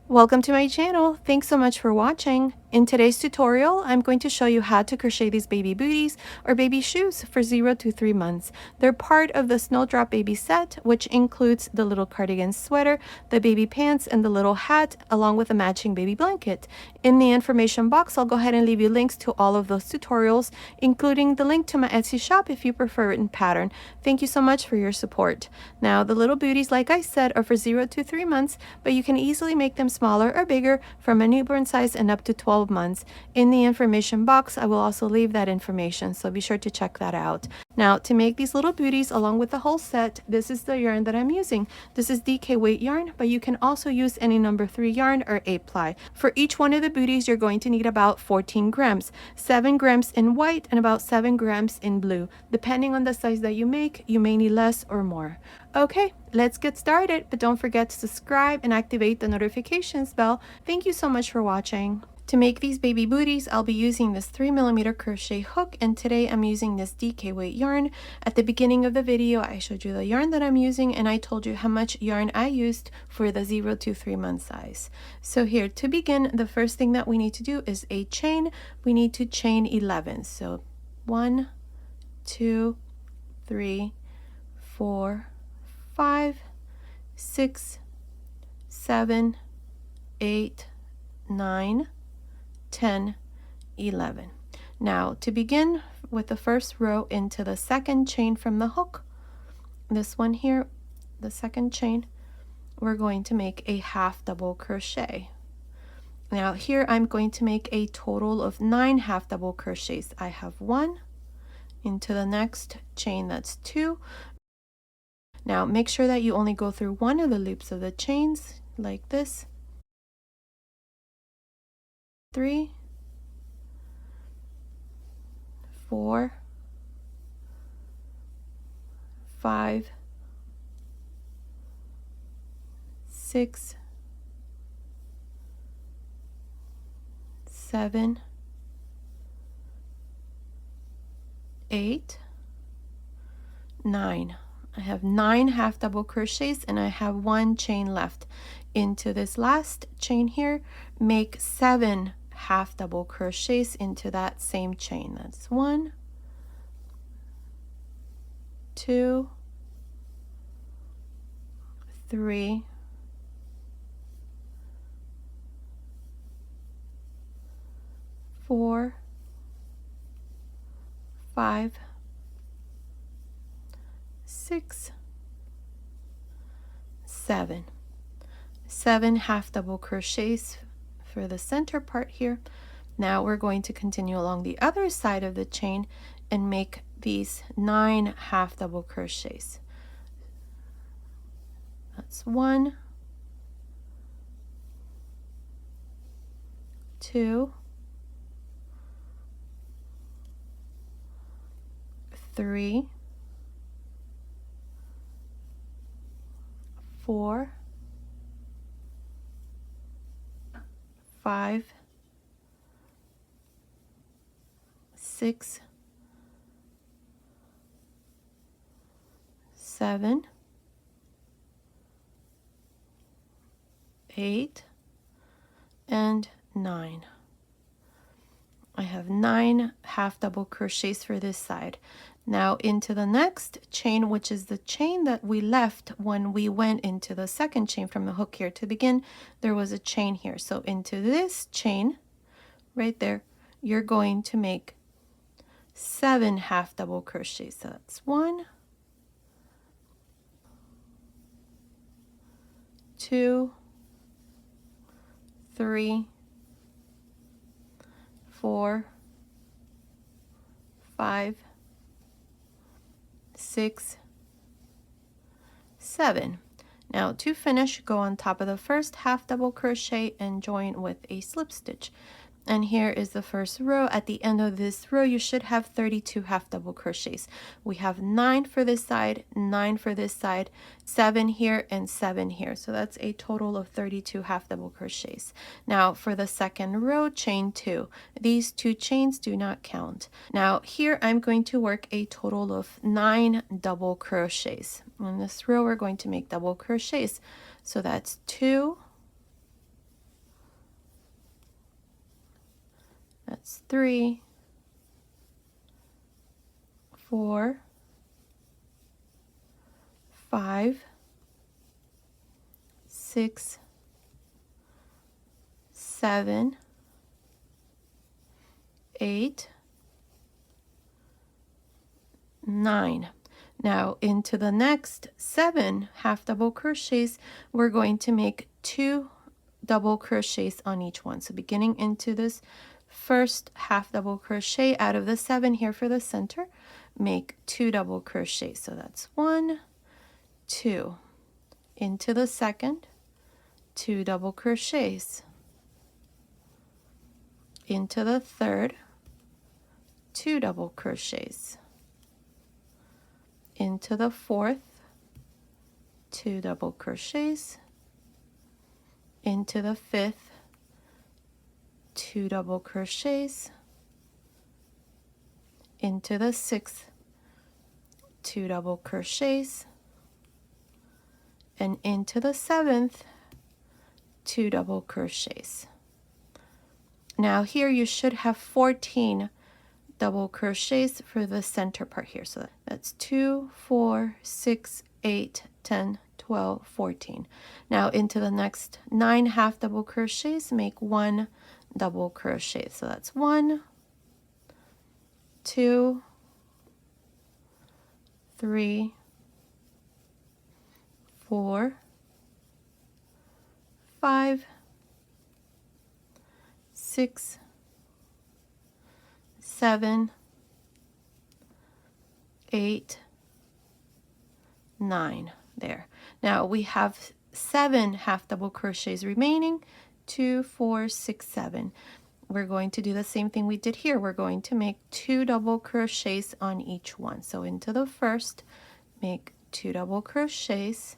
Welcome to my channel. Thanks so much for watching. In today's tutorial, I'm going to show you how to crochet these baby booties or baby shoes for 0 to 3 months. They're part of the Snowdrop baby set, which includes the little cardigan sweater, the baby pants, and the little hat, along with a matching baby blanket. In the information box, I'll go ahead and leave you links to all of those tutorials, including the link to my Etsy shop if you prefer it in pattern. Thank you so much for your support. Now, the little booties, like I said, are for 0 to 3 months, but you can easily make them smaller or bigger from a newborn size and up to 12 months. In the information box, I will also leave that information, so be sure to check that out. Now, to make these little booties along with the whole set, this is the yarn that I'm using. This is DK weight yarn, but you can also use any number 3 yarn or 8 ply. For each one of the booties, you're going to need about 14 grams, 7 grams in white and about 7 grams in blue. Depending on the size that you make, you may need less or more. Okay, let's get started, but don't forget to subscribe and activate the notifications bell. Thank you so much for watching. To make these baby booties, I'll be using this 3mm crochet hook, and today I'm using this DK weight yarn. At the beginning of the video, I showed you the yarn that I'm using, and I told you how much yarn I used for the 0 to 3 month size. So here, to begin, the first thing that we need to do is a chain. We need to chain 11. So 1, 2, 3, 4, 5, 6, 7, 8, 9, 10, 11. Now, to begin with the first row into the second chain from the hook, this one here, the second chain, we're going to make a half double crochet. Now here I'm going to make a total of 9 half double crochets. I have 1 into the next chain, that's 2. Now make sure that you only go through one of the loops of the chains like this. 3, 4, 5, 6, 7, 8, 9. I have 9 half double crochets and I have 1 chain left. Into this last chain here, make 7 half double crochets into that same chain. That's 1, 2, 3, 4, 5, 6, 7. 7 half double crochets for the center part here. Now we're going to continue along the other side of the chain and make these 9 half double crochets. That's 1, 2, 3, 4, 5, 6, 7, 8, and 9. I have 9 half double crochets for this side. Now into the next chain, which is the chain that we left when we went into the second chain from the hook here. To begin, there was a chain here. So into this chain right there, you're going to make 7 half double crochets. So that's 1, 2, 3, 4, 5, 6, 7. Now to finish, go on top of the first half double crochet and join with a slip stitch. And here is the first row. At the end of this row, you should have 32 half double crochets. We have 9 for this side, 9 for this side, 7 here, and 7 here. So that's a total of 32 half double crochets. Now for the second row, chain 2. These 2 chains do not count. Now here I'm going to work a total of 9 double crochets. In this row, we're going to make double crochets. So that's 2, that's 3, 4, 5, 6, 7, 8, 9. Now into the next 7 half double crochets, we're going to make 2 double crochets on each one. So beginning into this first half double crochet out of the 7 here for the center, make 2 double crochets. So that's 1, 2. Into the second, 2 double crochets. Into the third, 2 double crochets. Into the fourth, 2 double crochets. Into the fifth, 2 double crochets. Into the sixth, 2 double crochets. And into the seventh, 2 double crochets. Now here you should have 14 double crochets for the center part here. So that's 2, 4, 6, 8, 10, 12, 14. Now into the next 9 half double crochets, make 1 double crochet. So that's 1, 2, 3, 4, 5, 6, 7, 8, 9. There. Now we have 7 half double crochets remaining. 2, 4, 6, 7. We're going to do the same thing we did here. We're going to make 2 double crochets on each one. So into the first, make 2 double crochets.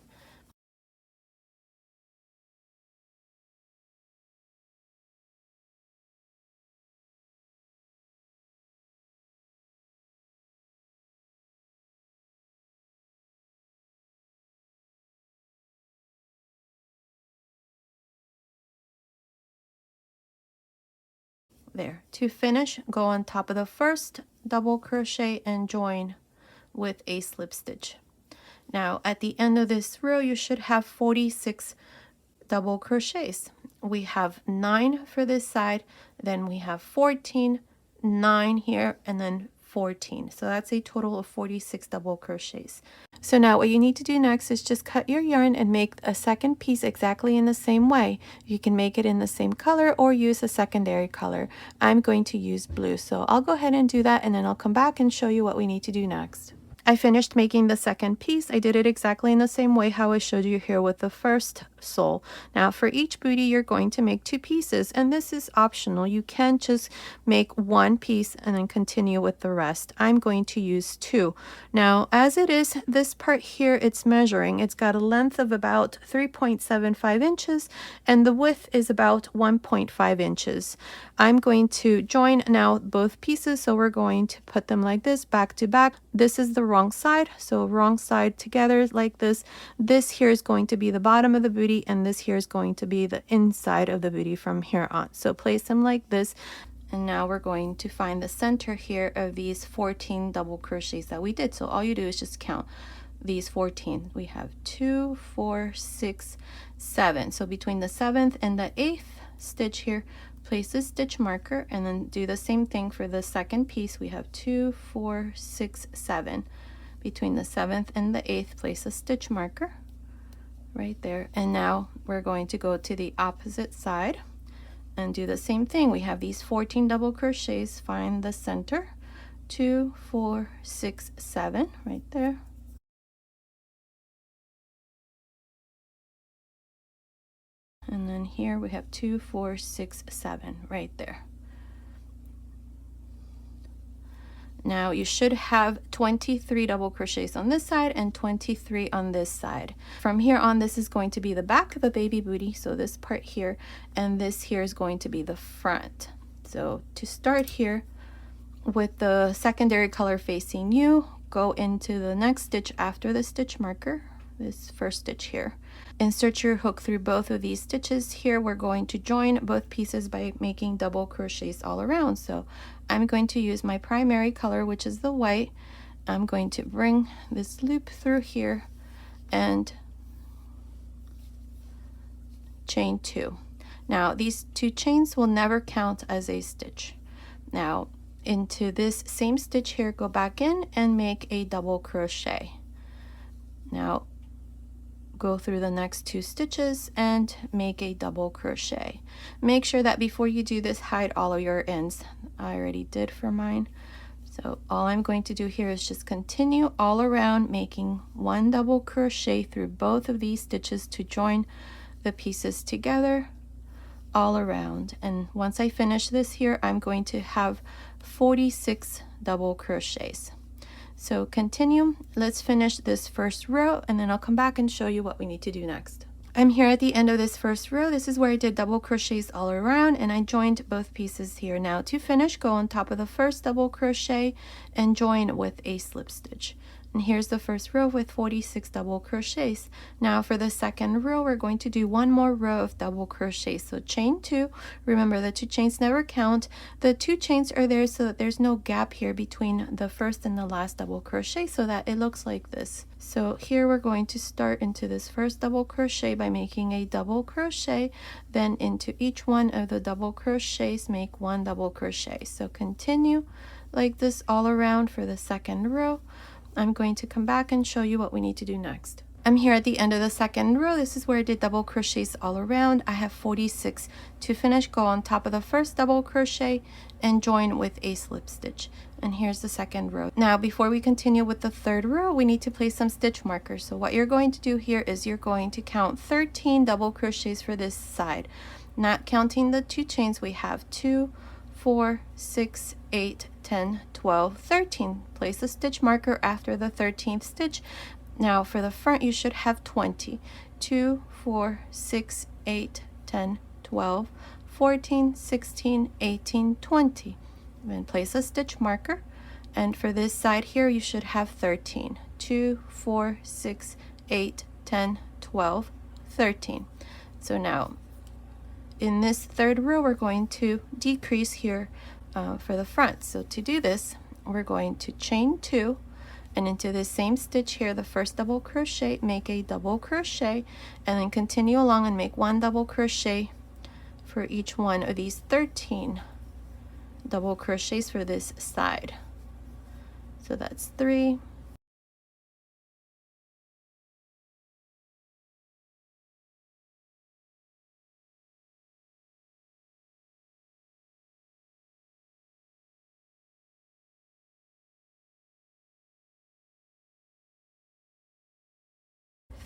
There. To finish, go on top of the first double crochet and join with a slip stitch. Now at the end of this row you should have 46 double crochets. We have 9 for this side, then we have 14, 9 here, and then 14. So that's a total of 46 double crochets. So now what you need to do next is just cut your yarn and make a second piece exactly in the same way. You can make it in the same color or use a secondary color. I'm going to use blue, so I'll go ahead and do that, and then I'll come back and show you what we need to do next. I finished making the second piece. I did it exactly in the same way how I showed you here with the first sole. Now for each booty you're going to make 2 pieces, and this is optional. You can just make 1 piece and then continue with the rest. I'm going to use 2. Now as it is, this part here, it's measuring. It's got a length of about 3.75 inches and the width is about 1.5 inches. I'm going to join now both pieces, so we're going to put them like this, back to back. This is the wrong side, so wrong side together like this. This here is going to be the bottom of the booty, and this here is going to be the inside of the booty from here on. So place them like this, and now we're going to find the center here of these 14 double crochets that we did. So all you do is just count these 14. We have 2, 4, 6, 7. So between the 7th and the 8th stitch here, place a stitch marker, and then do the same thing for the second piece. We have 2, 4, 6, 7. Between the 7th and the 8th, place a stitch marker right there. And now we're going to go to the opposite side and do the same thing. We have these 14 double crochets. Find the center. 2, 4, 6, 7 right there. And then here we have 2, 4, 6, 7 right there. Now you should have 23 double crochets on this side and 23 on this side. From here on, this is going to be the back of the baby booty, so this part here, and this here is going to be the front. So to start here, with the secondary color facing you, go into the next stitch after the stitch marker, this first stitch here. Insert your hook through both of these stitches. Here we're going to join both pieces by making double crochets all around. So I'm going to use my primary color, which is the white. I'm going to bring this loop through here and chain 2. Now these 2 chains will never count as a stitch. Now into this same stitch here, go back in and make a double crochet. Now go through the next 2 stitches and make a double crochet. Make sure that before you do this, hide all of your ends. I already did for mine. So all I'm going to do here is just continue all around, making 1 double crochet through both of these stitches to join the pieces together all around. And once I finish this here, I'm going to have 46 double crochets. So continue. Let's finish this first row and then I'll come back and show you what we need to do next. I'm here at the end of this first row. This is where I did double crochets all around and I joined both pieces here. Now to finish, go on top of the first double crochet and join with a slip stitch. And here's the first row with 46 double crochets. Now for the second row, we're going to do 1 more row of double crochets. So chain 2, remember the 2 chains never count. The 2 chains are there so that there's no gap here between the first and the last double crochet, so that it looks like this. So here we're going to start into this first double crochet by making a double crochet, then into each one of the double crochets make 1 double crochet. So continue like this all around for the second row. I'm going to come back and show you what we need to do next. I'm here at the end of the second row. This is where I did double crochets all around. I have 46. To finish, go on top of the first double crochet and join with a slip stitch. And here's the second row. Now before we continue with the third row, we need to place some stitch markers. So what you're going to do here is you're going to count 13 double crochets for this side. Not counting the 2 chains, we have 2, 4, 6, 8, 10, 12, 13. Place a stitch marker after the 13th stitch. Now for the front, you should have 20. 2, 4, 6, 8, 10, 12, 14, 16, 18, 20. Then place a stitch marker. And for this side here, you should have 13. 2, 4, 6, 8, 10, 12, 13. So now in this third row, we're going to decrease here for the front. So to do this, we're going to chain 2 and into this same stitch here, the first double crochet, make a double crochet and then continue along and make 1 double crochet for each one of these 13 double crochets for this side. So that's 3,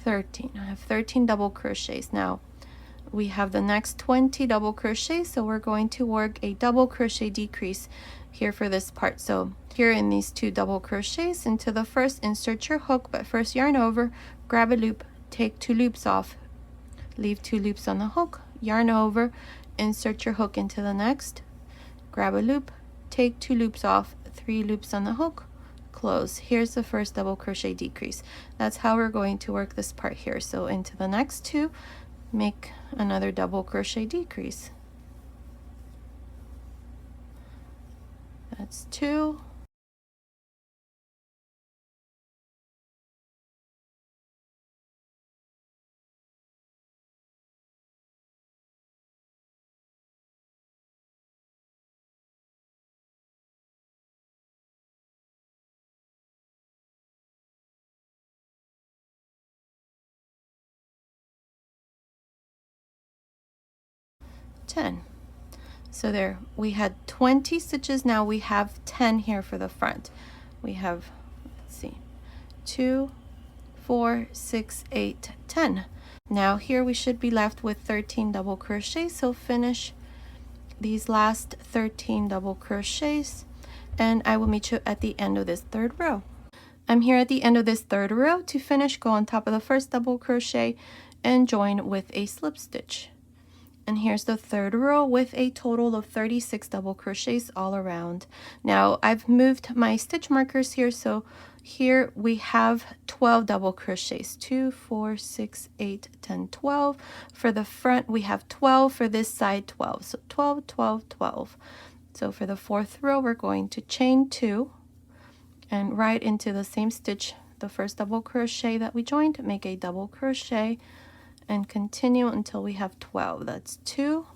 13. I have 13 double crochets. Now we have the next 20 double crochets, so we're going to work a double crochet decrease here for this part. So here in these 2 double crochets, into the first, insert your hook, but first yarn over, grab a loop, take 2 loops off, leave 2 loops on the hook, yarn over, insert your hook into the next, grab a loop, take 2 loops off, 3 loops on the hook, close. Here's the first double crochet decrease. That's how we're going to work this part here. So into the next 2, make another double crochet decrease. That's 2. So there we had 20 stitches. Now we have 10 here for the front. We have, let's see, 2, 4, 6, 8, 10. Now here we should be left with 13 double crochets. So finish these last 13 double crochets and I will meet you at the end of this third row. I'm here at the end of this third row. To finish, go on top of the first double crochet and join with a slip stitch. And here's the third row with a total of 36 double crochets all around. Now I've moved my stitch markers here, so Here we have 12 double crochets, 2, 4, 6, 8, 10, 12. For the front we have 12, for this side 12, so 12, 12, 12. So for the fourth row we're going to chain 2 and right into the same stitch, the first double crochet that we joined, make a double crochet and continue until we have 12. That's 2,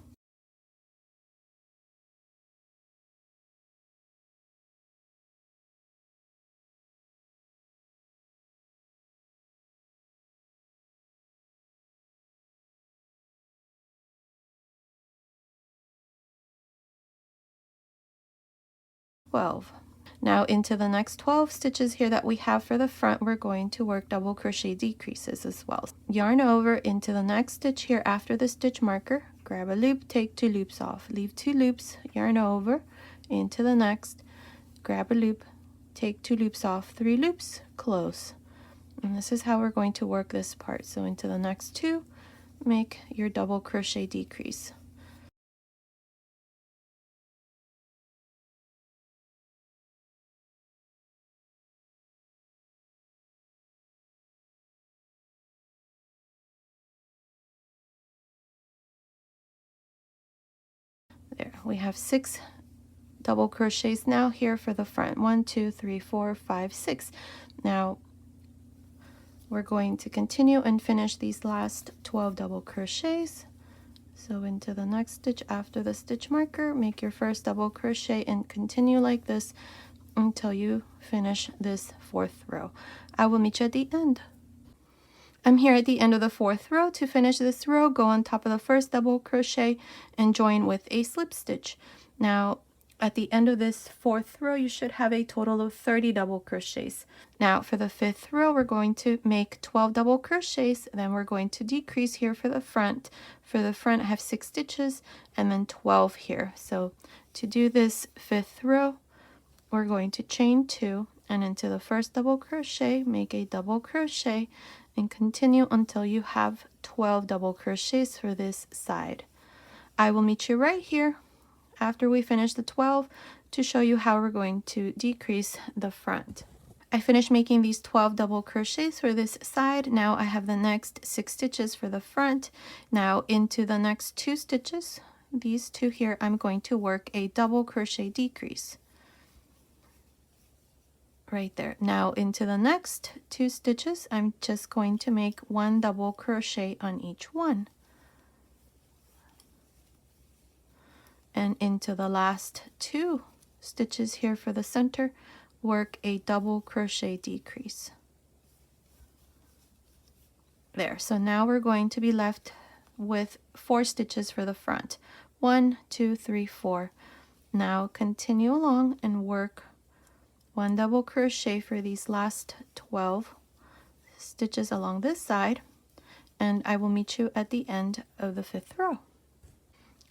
12. Now into the next 12 stitches here that we have for the front, we're going to work double crochet decreases as well. Yarn over into the next stitch here after the stitch marker, grab a loop, take 2 loops off, leave 2 loops, yarn over into the next, grab a loop, take 2 loops off, 3 loops, close. And this is how we're going to work this part. So into the next 2, make your double crochet decrease. There, we have 6 double crochets now here for the front. 1, 2, 3, 4, 5, 6. Now we're going to continue and finish these last 12 double crochets. So into the next stitch after the stitch marker, make your first double crochet and continue like this until you finish this fourth row. I will meet you at the end. I'm here at the end of the fourth row. To finish this row, go on top of the first double crochet and join with a slip stitch. Now at the end of this fourth row, you should have a total of 30 double crochets. Now for the fifth row, we're going to make 12 double crochets, then we're going to decrease here for the front. For the front, I have 6 stitches and then 12 here. So to do this fifth row, we're going to chain 2 and into the first double crochet, make a double crochet and continue until you have 12 double crochets for this side. I will meet you right here after we finish the 12 to show you how we're going to decrease the front. I finished making these 12 double crochets for this side. Now I have the next 6 stitches for the front. Now into the next 2 stitches, these 2 here, I'm going to work a double crochet decrease. Right there. Now into the next 2 stitches, I'm just going to make 1 double crochet on each one. And into the last 2 stitches here for the center, work a double crochet decrease. There, so now we're going to be left with 4 stitches for the front. 1, 2, 3, 4. Now continue along and work 1 double crochet for these last 12 stitches along this side, and I will meet you at the end of the 5th row.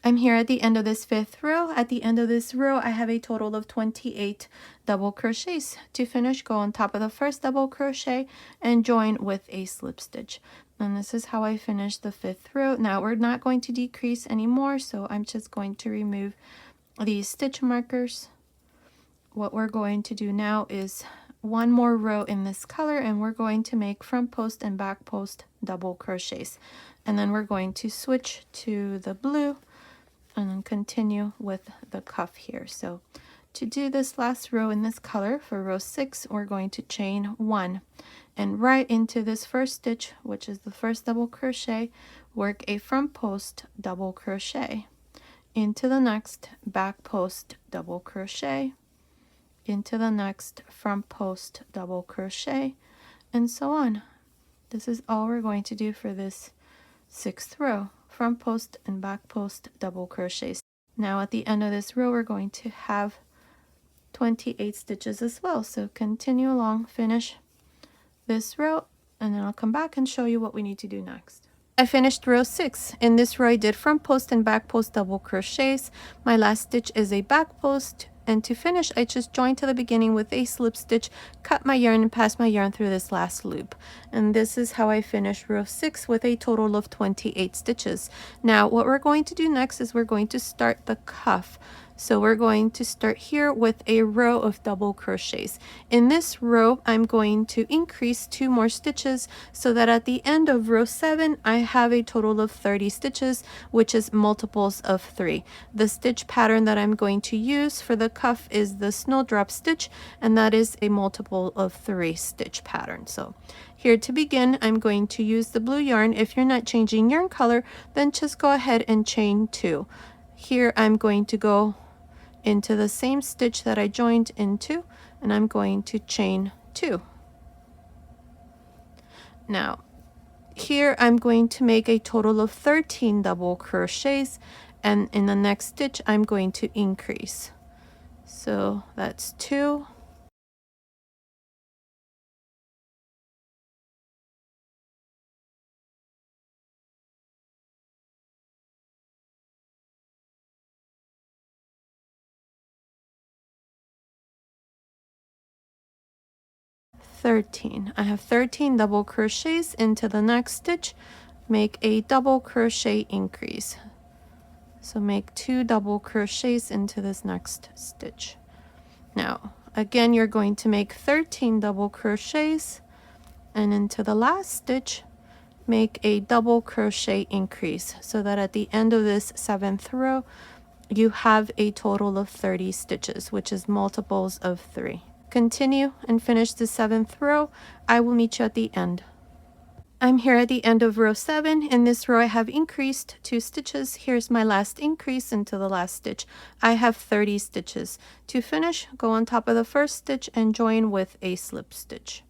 I'm here at the end of this 5th row. At the end of this row, I have a total of 28 double crochets. To finish, go on top of the first double crochet and join with a slip stitch. And this is how I finish the 5th row. Now we're not going to decrease anymore, so I'm just going to remove these stitch markers. What we're going to do now is 1 more row in this color, and we're going to make front post and back post double crochets. And then we're going to switch to the blue and then continue with the cuff here. So to do this last row in this color for row 6, we're going to chain 1 and right into this first stitch, which is the first double crochet, work a front post double crochet, into the next back post double crochet, into the next front post double crochet, and so on. This is all we're going to do for this 6th row. Front post and back post double crochets. Now at the end of this row, we're going to have 28 stitches as well. So continue along, finish this row, and then I'll come back and show you what we need to do next. I finished row 6. In this row, I did front post and back post double crochets. My last stitch is a back post, and to finish, I just joined to the beginning with a slip stitch, cut my yarn, and pass my yarn through this last loop. And this is how I finished row 6 with a total of 28 stitches. Now what we're going to do next is we're going to start the cuff. So we're going to start here with a row of double crochets. In this row, I'm going to increase 2 more stitches so that at the end of row 7, I have a total of 30 stitches, which is multiples of 3. The stitch pattern that I'm going to use for the cuff is the snowdrop stitch, and that is a multiple of 3 stitch pattern. So here to begin, I'm going to use the blue yarn. If you're not changing yarn color, then just go ahead and chain 2. Here I'm going to go into the same stitch that I joined into, and I'm going to chain 2. Now here I'm going to make a total of 13 double crochets, and in the next stitch I'm going to increase. So that's 2, 13. I have 13 double crochets into the next stitch. Make a double crochet increase. So make 2 double crochets into this next stitch. Now again, you're going to make 13 double crochets, and into the last stitch make a double crochet increase so that at the end of this 7th row you have a total of 30 stitches, which is multiples of 3. Continue and finish the 7th row. I will meet you at the end. I'm here at the end of row 7. In this row I have increased 2 stitches. Here's my last increase into the last stitch. I have 30 stitches. To finish, go on top of the first stitch and join with a slip stitch.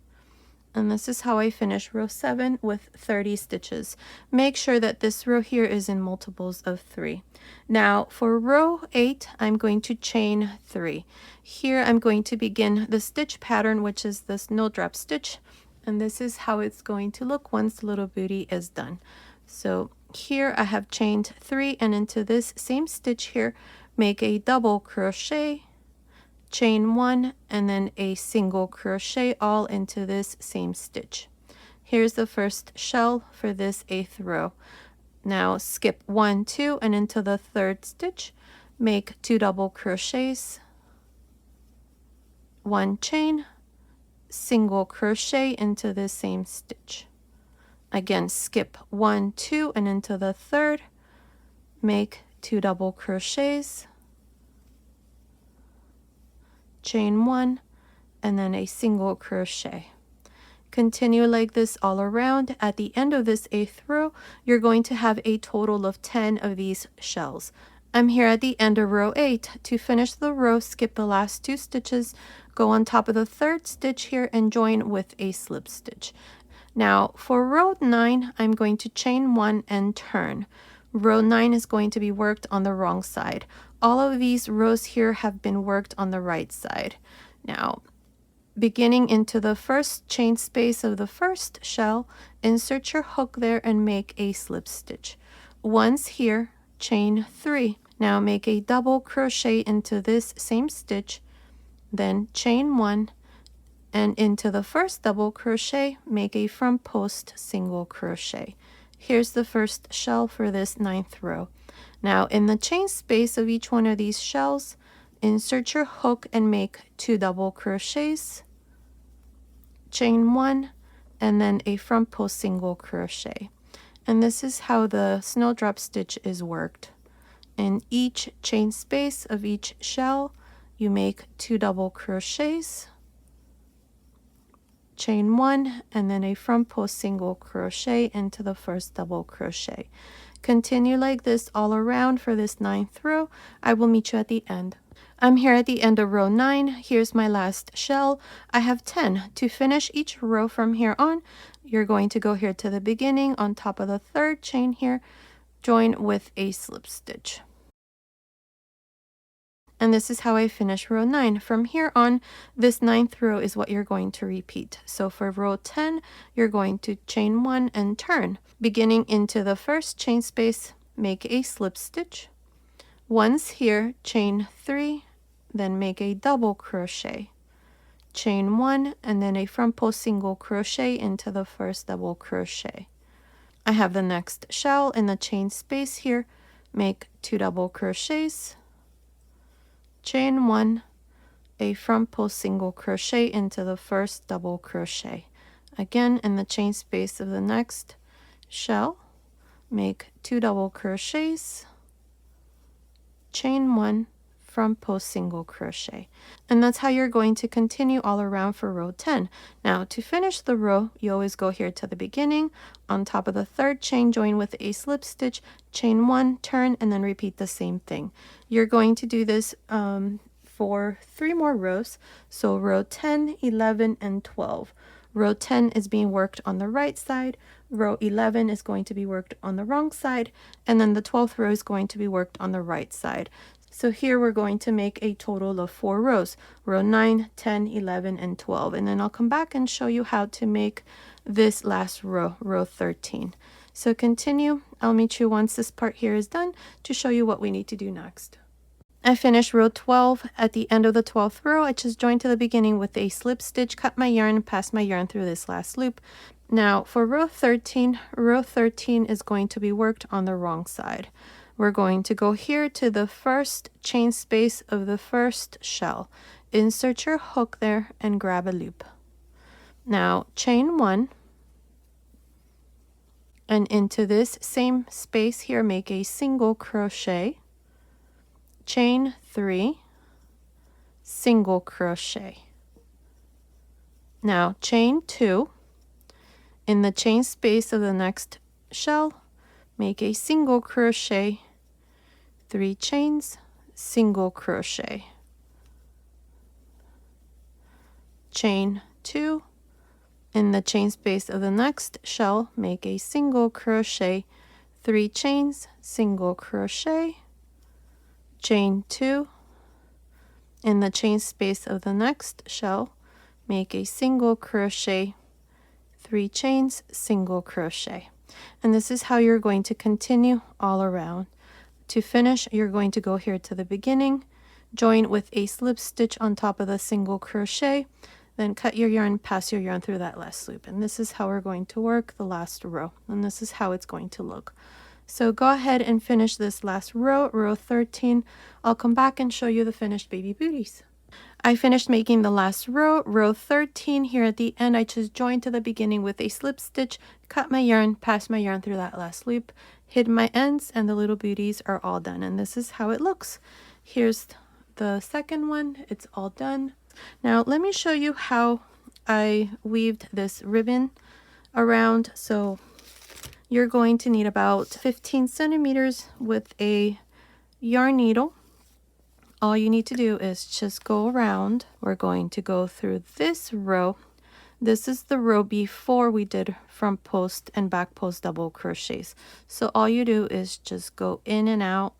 And this is how I finish row 7 with 30 stitches. Make sure that this row here is in multiples of 3. Now for row 8, I'm going to chain 3. Here I'm going to begin the stitch pattern, which is the snowdrop stitch. And this is how it's going to look once the little booty is done. So here I have chained 3, and into this same stitch here, make a double crochet, chain 1, and then a single crochet all into this same stitch. Here's the first shell for this 8th row. Now skip 1, 2, and into the 3rd stitch, make 2 double crochets, 1 chain, single crochet into the same stitch. Again, skip 1, 2, and into the 3rd, make 2 double crochets, chain 1, and then a single crochet. Continue like this all around. At the end of this 8th row, you're going to have a total of 10 of these shells. I'm here at the end of row 8. To finish the row, skip the last 2 stitches, go on top of the 3rd stitch here and join with a slip stitch. Now for row 9, I'm going to chain 1 and turn. Row 9 is going to be worked on the wrong side. All of these rows here have been worked on the right side. Now, beginning into the first chain space of the first shell, insert your hook there and make a slip stitch. Once here, chain 3. Now make a double crochet into this same stitch, then chain 1, and into the first double crochet, make a front post single crochet. Here's the first shell for this 9th row. Now in the chain space of each one of these shells, insert your hook and make 2 double crochets, chain 1, and then a front post single crochet. And this is how the snowdrop stitch is worked. In each chain space of each shell, you make 2 double crochets, chain 1, and then a front post single crochet into the first double crochet. Continue like this all around for this 9th row. I will meet you at the end. I'm here at the end of row 9. Here's my last shell. I have 10. To finish each row from here on, you're going to go here to the beginning on top of the 3rd chain here, join with a slip stitch. And this is how I finish row 9. From here on, this 9th row is what you're going to repeat. So for row 10, you're going to chain 1 and turn. Beginning into the first chain space, make a slip stitch. Once here, chain 3, then make a double crochet. Chain 1, and then a front post single crochet into the first double crochet. I have the next shell in the chain space here. Make 2 double crochets, chain 1, a front post single crochet into the first double crochet. Again, in the chain space of the next shell, make 2 double crochets, chain 1, front post single crochet. And that's how you're going to continue all around for row 10. Now to finish the row, you always go here to the beginning, on top of the third chain, join with a slip stitch, chain 1, turn, and then repeat the same thing. You're going to do this for 3 more rows, so row 10, 11, and 12. Row 10 is being worked on the right side, row 11 is going to be worked on the wrong side, and then the 12th row is going to be worked on the right side. So here we're going to make a total of 4 rows, row 9, 10, 11, and 12. And then I'll come back and show you how to make this last row, row 13. So continue. I'll meet you once this part here is done to show you what we need to do next. I finished row 12. At the end of the 12th row, I just joined to the beginning with a slip stitch, cut my yarn, and passed my yarn through this last loop. Now for row 13 is going to be worked on the wrong side. We're going to go here to the first chain space of the first shell. Insert your hook there and grab a loop. Now chain 1, and into this same space here, make a single crochet, chain 3, single crochet. Now chain 2, in the chain space of the next shell, make a single crochet, 3 chains, single crochet, chain 2, in the chain space of the next shell, make a single crochet, 3 chains, single crochet, chain 2, in the chain space of the next shell, make a single crochet, 3 chains, single crochet. And this is how you're going to continue all around. To finish, you're going to go here to the beginning, join with a slip stitch on top of the single crochet, then cut your yarn, pass your yarn through that last loop. And this is how we're going to work the last row. And this is how it's going to look. So go ahead and finish this last row, row 13. I'll come back and show you the finished baby booties. I finished making the last row, row 13. Here at the end, I just joined to the beginning with a slip stitch, cut my yarn, passed my yarn through that last loop, hid my ends, and the little booties are all done. And this is how it looks. Here's the second one. It's all done. Now let me show you how I weaved this ribbon around. So you're going to need about 15 centimeters with a yarn needle. All you need to do is just go around. We're going to go through this row. This is the row before we did front post and back post double crochets. So all you do is just go in and out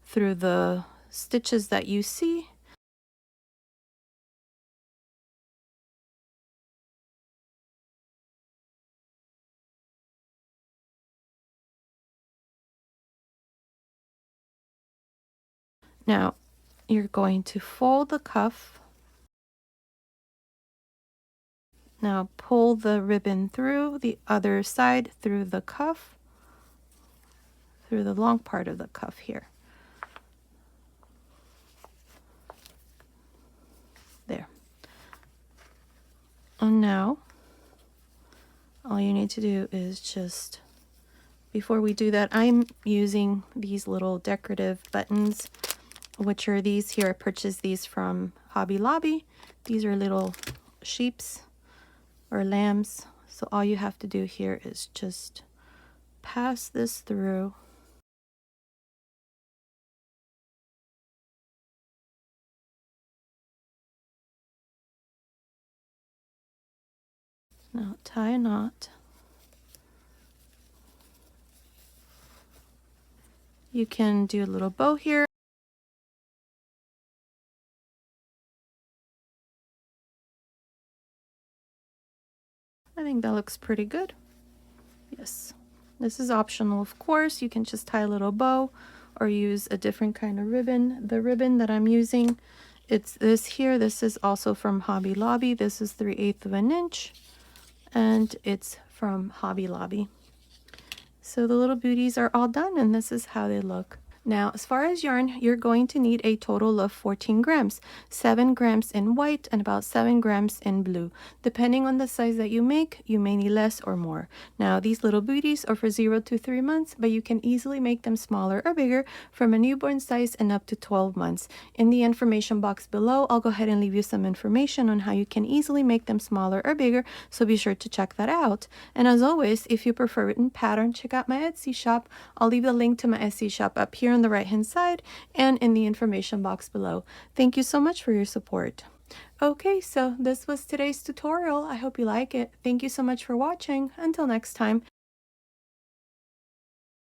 through the stitches that you see. Now you're going to fold the cuff. Now pull the ribbon through the other side, through the cuff, through the long part of the cuff here. There. And now all you need to do is just, before we do that, I'm using these little decorative buttons, which are these here. I purchased these from Hobby Lobby. These are little sheeps or lambs. So all you have to do here is just pass this through. Now tie a knot. You can do a little bow here. I think that looks pretty good. Yes. This is optional, of course. You can just tie a little bow or use a different kind of ribbon. The ribbon that I'm using, it's this here. This is also from Hobby Lobby. This is 3/8 of an inch, and it's from Hobby Lobby. So the little booties are all done, and this is how they look. Now, as far as yarn, you're going to need a total of 14 grams, 7 grams in white and about 7 grams in blue. Depending on the size that you make, you may need less or more. Now, these little booties are for 0 to 3 months, but you can easily make them smaller or bigger from a newborn size and up to 12 months. In the information box below, I'll go ahead and leave you some information on how you can easily make them smaller or bigger, so be sure to check that out. And as always, if you prefer written pattern, check out my Etsy shop. I'll leave the link to my Etsy shop up here on the right hand side and in the information box below. Thank you so much for your support. Okay, so this was today's tutorial. I hope you like it. Thank you so much for watching. Until next time.